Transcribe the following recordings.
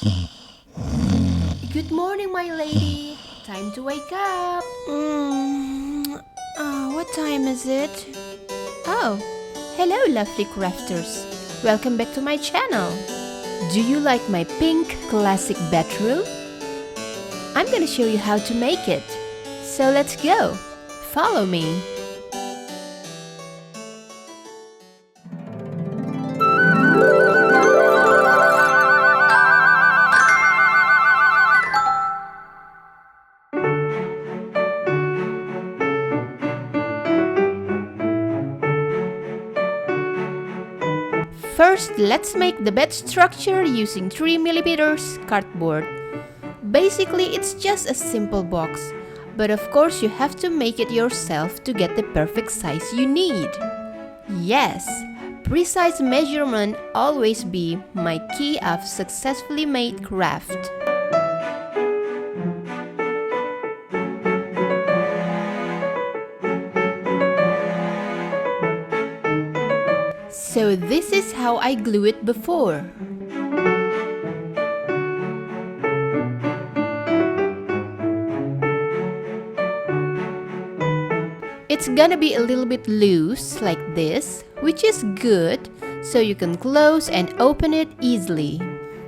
Good morning, my lady. Time to wake up. What time is it? Oh, hello, lovely crafters. Welcome back to my channel. Do you like my pink classic bedroom? I'm gonna show you how to make it. So let's go. Follow me. First, let's make the bed structure using 3mm cardboard. Basically, it's just a simple box, but of course you have to make it yourself to get the perfect size you need. Yes, precise measurement always be my key of successfully made craft. So this is how I glue it before. It's gonna be a little bit loose like this, which is good, so you can close and open it easily.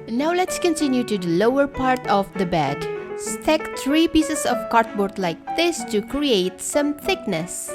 Now let's continue to the lower part of the bed. Stack 3 pieces of cardboard like this to create some thickness.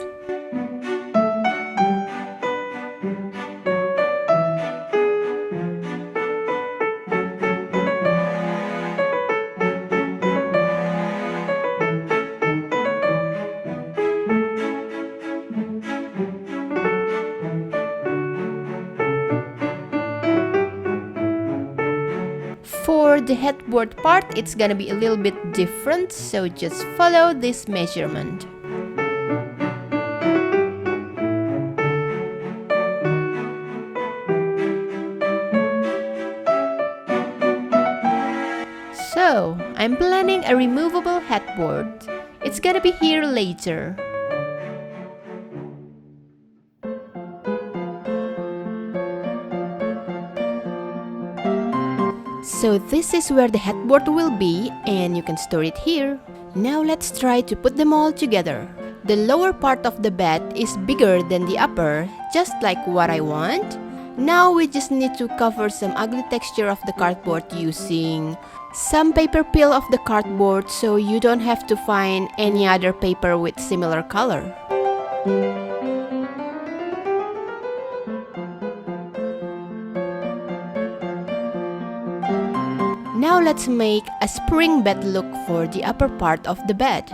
For the headboard part, it's gonna be a little bit different, so just follow this measurement. So, I'm planning a removable headboard. It's gonna be here later. So this is where the headboard will be, and you can store it here. Now let's try to put them all together. The lower part of the bed is bigger than the upper, just like what I want. Now we just need to cover some ugly texture of the cardboard using some paper peel of the cardboard, so you don't have to find any other paper with similar color. Now let's make a spring bed look for the upper part of the bed.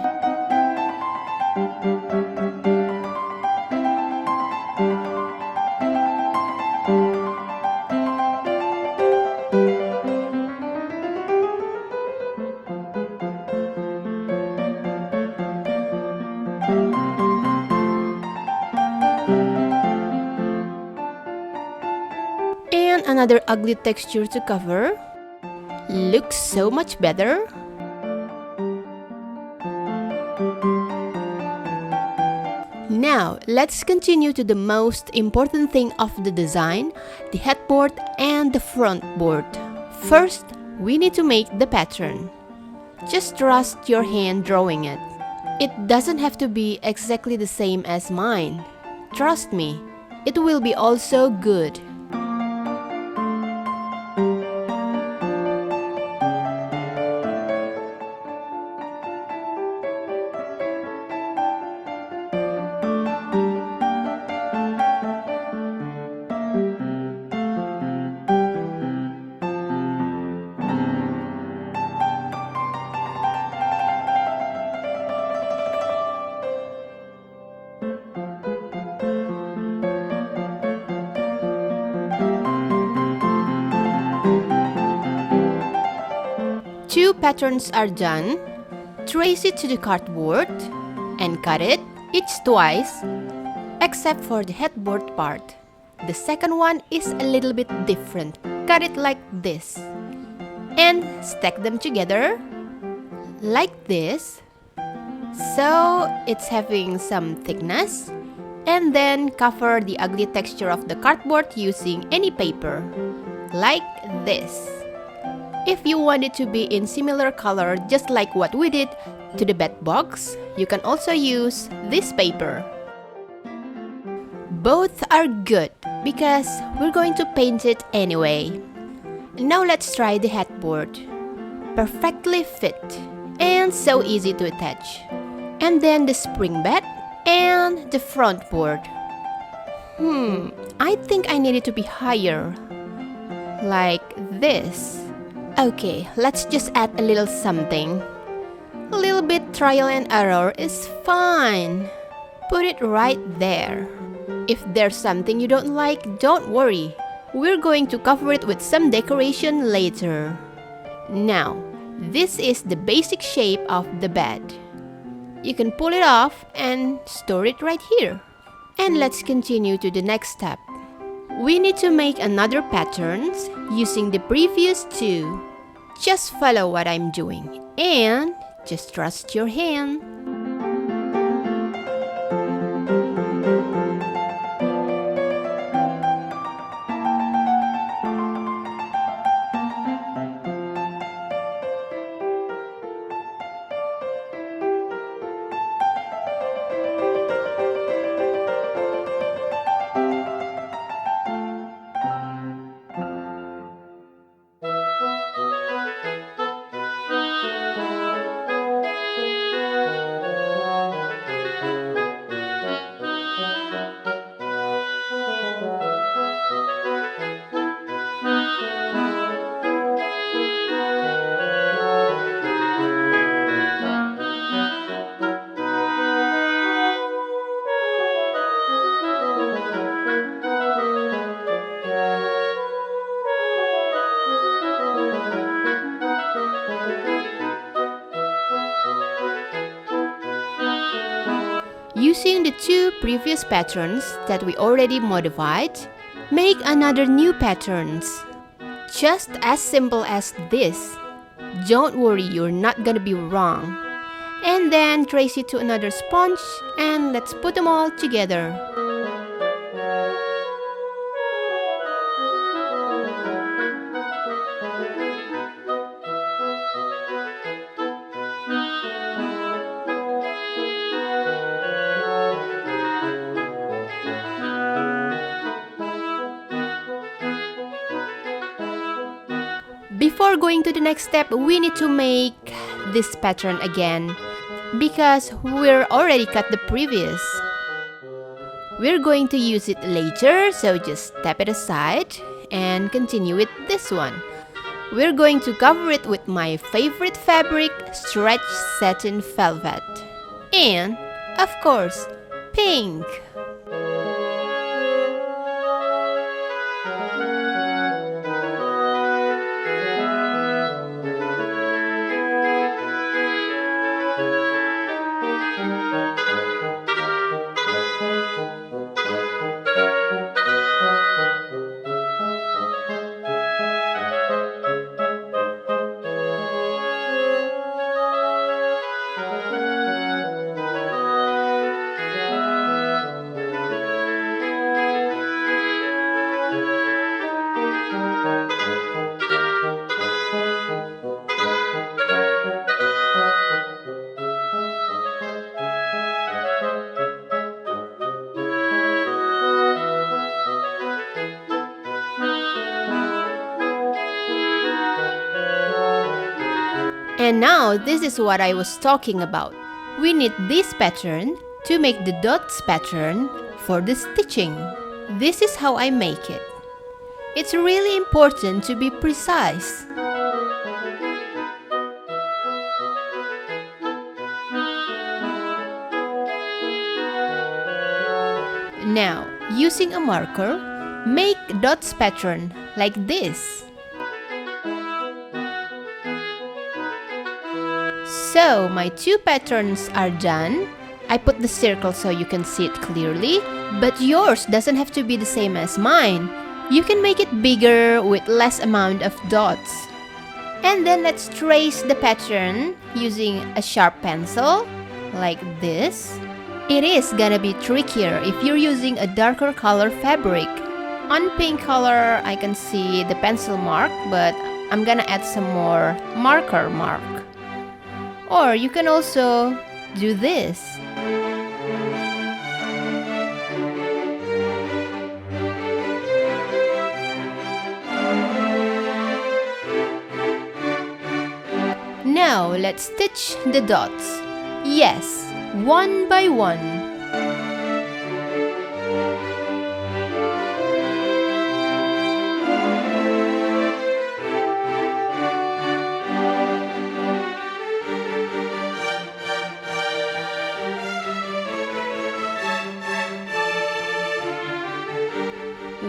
And another ugly texture to cover. Looks so much better. Now, let's continue to the most important thing of the design, the headboard and the front board. First, we need to make the pattern. Just trust your hand drawing it. It doesn't have to be exactly the same as mine. Trust me, it will be also good. Two patterns are done. Trace it to the cardboard and cut it each twice, except for the headboard part. The second one is a little bit different. Cut it like this and stack them together like this, so it's having some thickness, and then cover the ugly texture of the cardboard using any paper like this. If you want it to be in similar color just like what we did to the bed box, you can also use this paper. Both are good because we're going to paint it anyway. Now let's try the headboard. Perfectly fit and so easy to attach. And then the spring bed and the front board. I think I need it to be higher. Like this. Okay, let's just add a little something. A little bit trial and error is fine. Put it right there. If there's something you don't like, don't worry. We're going to cover it with some decoration later. Now, this is the basic shape of the bed. You can pull it off and store it right here. And let's continue to the next step. We need to make another patterns using the previous two. Just follow what I'm doing and just trust your hand. Using the two previous patterns that we already modified, make another new patterns. Just as simple as this. Don't worry, you're not gonna be wrong. And then trace it to another sponge and let's put them all together. Before going to the next step, we need to make this pattern again because we're already cut the previous. We're going to use it later, so just step it aside and continue with this one. We're going to cover it with my favorite fabric, stretch satin velvet. And, of course, pink. And now, this is what I was talking about. We need this pattern to make the dots pattern for the stitching. This is how I make it. It's really important to be precise. Now, using a marker, make dots pattern like this. So, my two patterns are done. I put the circle so you can see it clearly, but yours doesn't have to be the same as mine. You can make it bigger with less amount of dots. And then let's trace the pattern using a sharp pencil, like this. It is gonna be trickier if you're using a darker color fabric. On pink color, I can see the pencil mark, but I'm gonna add some more marker mark. Or you can also do this. Now let's stitch the dots. Yes, one by one.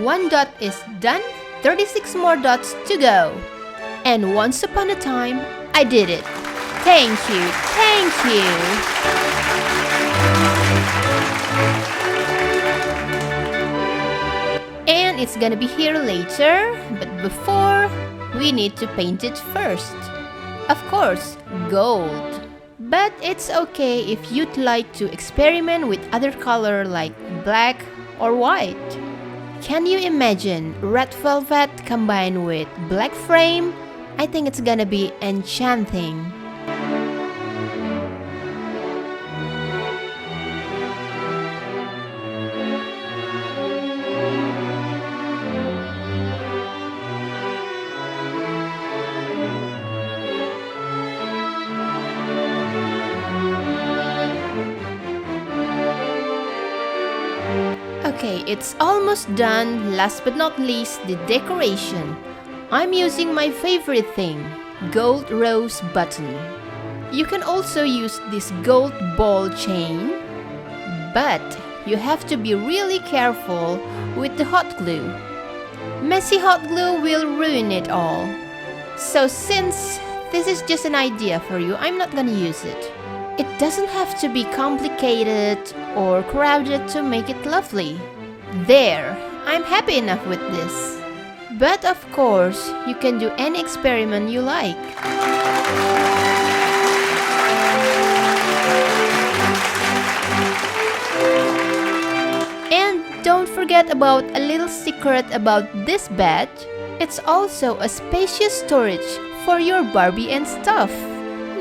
One dot is done, 36 more dots to go. And once upon a time, I did it. Thank you, thank you. And it's gonna be here later, but before, we need to paint it first. Of course, gold. But it's okay if you'd like to experiment with other color like black or white. Can you imagine red velvet combined with black frame? I think it's gonna be enchanting. Okay, it's almost done. Last but not least, the decoration. I'm using my favorite thing, gold rose button. You can also use this gold ball chain, but you have to be really careful with the hot glue. Messy hot glue will ruin it all. So since this is just an idea for you, I'm not gonna use it. It doesn't have to be complicated or crowded to make it lovely. There, I'm happy enough with this. But of course, you can do any experiment you like. And don't forget about a little secret about this bed. It's also a spacious storage for your Barbie and stuff.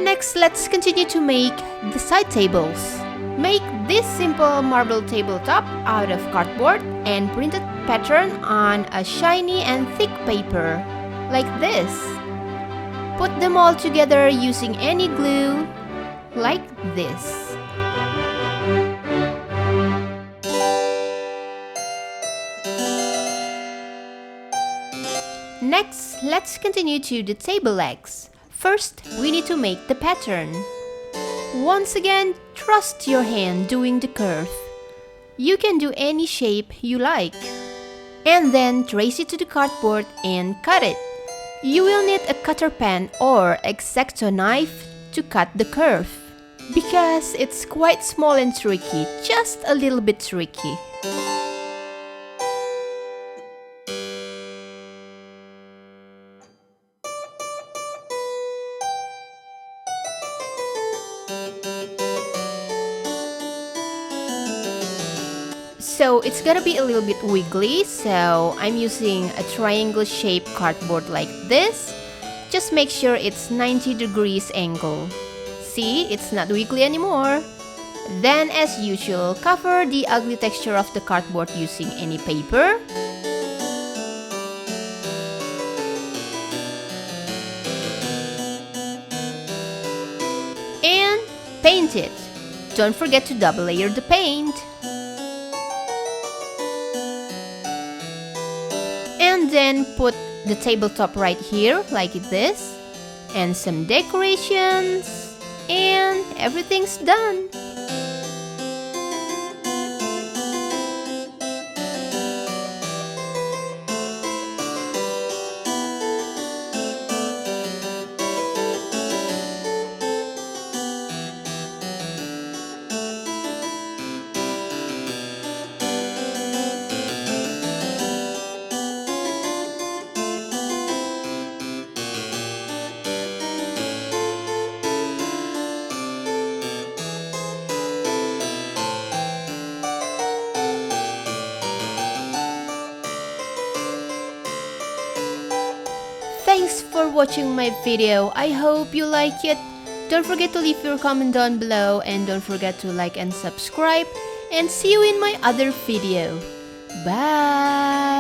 Next, let's continue to make the side tables. Make this simple marble tabletop out of cardboard and printed pattern on a shiny and thick paper, like this. Put them all together using any glue, like this. Next, let's continue to the table legs. First, we need to make the pattern. Once again, trust your hand doing the curve. You can do any shape you like. And then trace it to the cardboard and cut it. You will need a cutter pen or X-Acto knife to cut the curve, because it's quite small and tricky, just a little bit tricky. So it's gonna be a little bit wiggly, so I'm using a triangle shaped cardboard like this. Just make sure it's 90 degrees angle. See, it's not wiggly anymore. Then as usual, cover the ugly texture of the cardboard using any paper. And paint it. Don't forget to double layer the paint. And then put the tabletop right here like this, and some decorations, and everything's done. Thanks for watching my video. I hope you like it. Don't forget to leave your comment down below and don't forget to like and subscribe, and see you in my other video. Bye!